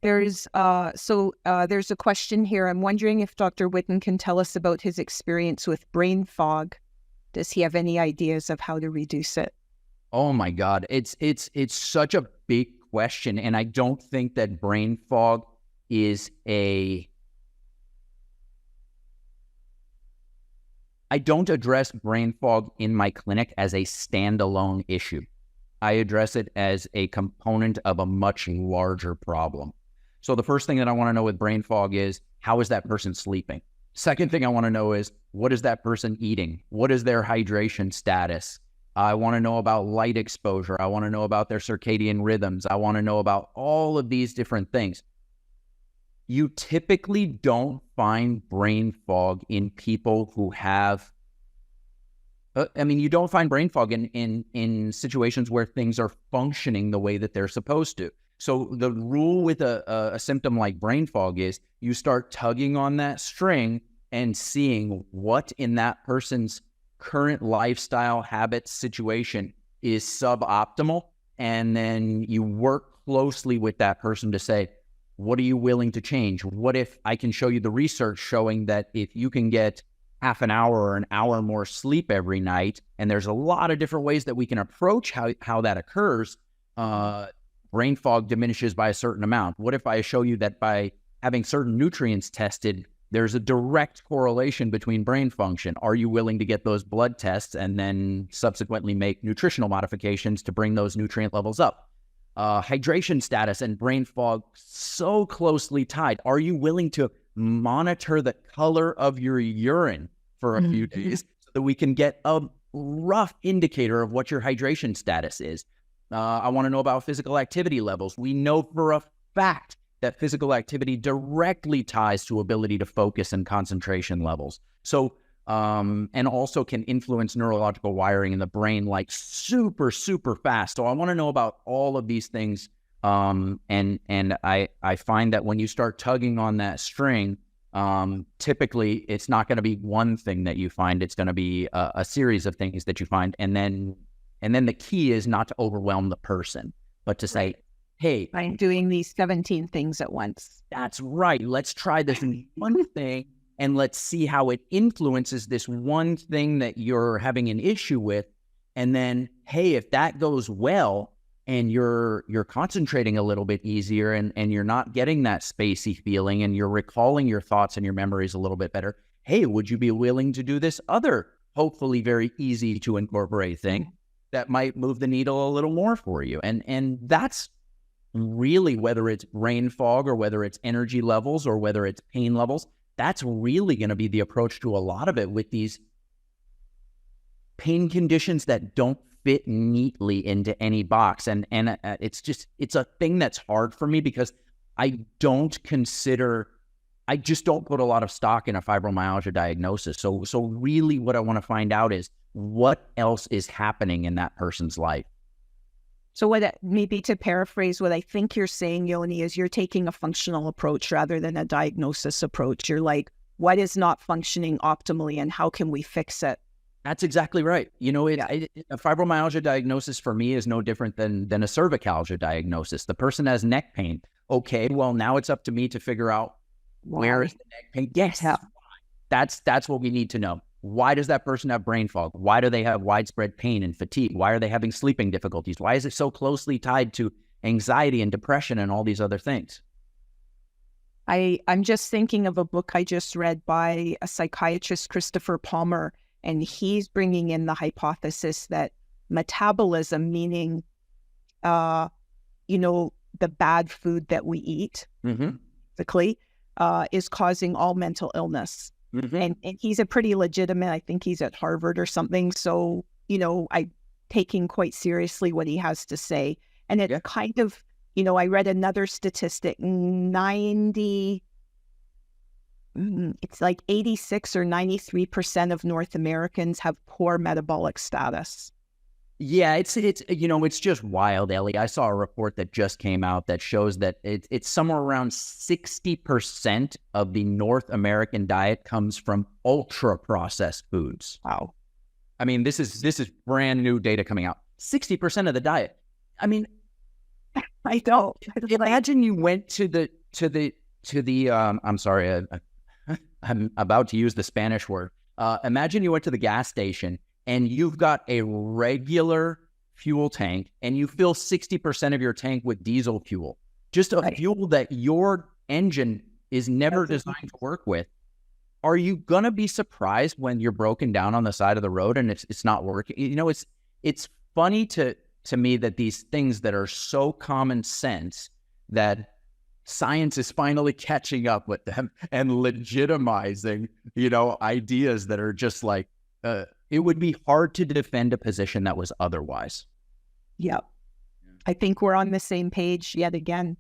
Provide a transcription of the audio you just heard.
There's a question here. I'm wondering if Dr. Whitten can tell us about his experience with brain fog. Does he have any ideas of how to reduce it? Oh my God, it's such a big question, and I don't think that brain fog is I don't address brain fog in my clinic as a standalone issue. I address it as a component of a much larger problem. So the first thing that I want to know with brain fog is, how is that person sleeping? Second thing I want to know is, what is that person eating? What is their hydration status? I want to know about light exposure. I want to know about their circadian rhythms. I want to know about all of these different things. You typically don't find brain fog in people who have, you don't find brain fog in situations where things are functioning the way that they're supposed to. So the rule with a symptom like brain fog is you start tugging on that string and seeing what in that person's current lifestyle, habits, situation is suboptimal. And then you work closely with that person to say, what are you willing to change? What if I can show you the research showing that if you can get half an hour or an hour more sleep every night, and there's a lot of different ways that we can approach how that occurs, brain fog diminishes by a certain amount. What if I show you that by having certain nutrients tested, there's a direct correlation between brain function? Are you willing to get those blood tests and then subsequently make nutritional modifications to bring those nutrient levels up? Hydration status and brain fog so closely tied. Are you willing to monitor the color of your urine for a few days so that we can get a rough indicator of what your hydration status is? I want to know about physical activity levels. We know for a fact that physical activity directly ties to ability to focus and concentration levels. So, and also can influence neurological wiring in the brain like super, super fast. So I want to know about all of these things. And I find that when you start tugging on that string, typically it's not going to be one thing that you find. It's going to be a series of things that you find. And then the key is not to overwhelm the person, but to say, hey, I'm doing these 17 things at once. That's right. Let's try this one thing and let's see how it influences this one thing that you're having an issue with. And then, hey, if that goes well and you're concentrating a little bit easier and you're not getting that spacey feeling and you're recalling your thoughts and your memories a little bit better, hey, would you be willing to do this other, hopefully very easy to incorporate thing that might move the needle a little more for you? And that's really, whether it's brain fog or whether it's energy levels or whether it's pain levels, that's really going to be the approach to a lot of it with these pain conditions that don't fit neatly into any box. And it's a thing that's hard for me because I just don't put a lot of stock in a fibromyalgia diagnosis. So really what I want to find out is what else is happening in that person's life. So maybe to paraphrase what I think you're saying, Yoni, is you're taking a functional approach rather than a diagnosis approach. You're like, what is not functioning optimally and how can we fix it? That's exactly right. You know, a fibromyalgia diagnosis for me is no different than a cervicalgia diagnosis. The person has neck pain. Okay, well, now it's up to me to figure out where is the neck pain. Yes, that's what we need to know. Why does that person have brain fog? Why do they have widespread pain and fatigue? Why are they having sleeping difficulties? Why is it so closely tied to anxiety and depression and all these other things? I'm just thinking of a book I just read by a psychiatrist, Christopher Palmer, and he's bringing in the hypothesis that metabolism, meaning, the bad food that we eat, physically, is causing all mental illness. And he's a pretty legitimate, I think he's at Harvard or something. So, I'm taking quite seriously what he has to say. And it's kind of, I read another statistic, it's like 86 or 93% of North Americans have poor metabolic status. Yeah, it's just wild, Ellie. I saw a report that just came out that shows that it's somewhere around 60% of the North American diet comes from ultra processed foods. Wow. I mean, this is brand new data coming out. 60% of the diet. I mean, I don't. Imagine you went to the I'm sorry, I'm about to use the Spanish word. Imagine you went to the gas station and you've got a regular fuel tank and you fill 60% of your tank with diesel fuel, just a fuel that your engine is never designed to work with. Are you going to be surprised when you're broken down on the side of the road and it's not working? You know, it's funny to me that these things that are so common sense, that science is finally catching up with them and legitimizing, you know, ideas that are just like, it would be hard to defend a position that was otherwise. Yep. I think we're on the same page yet again.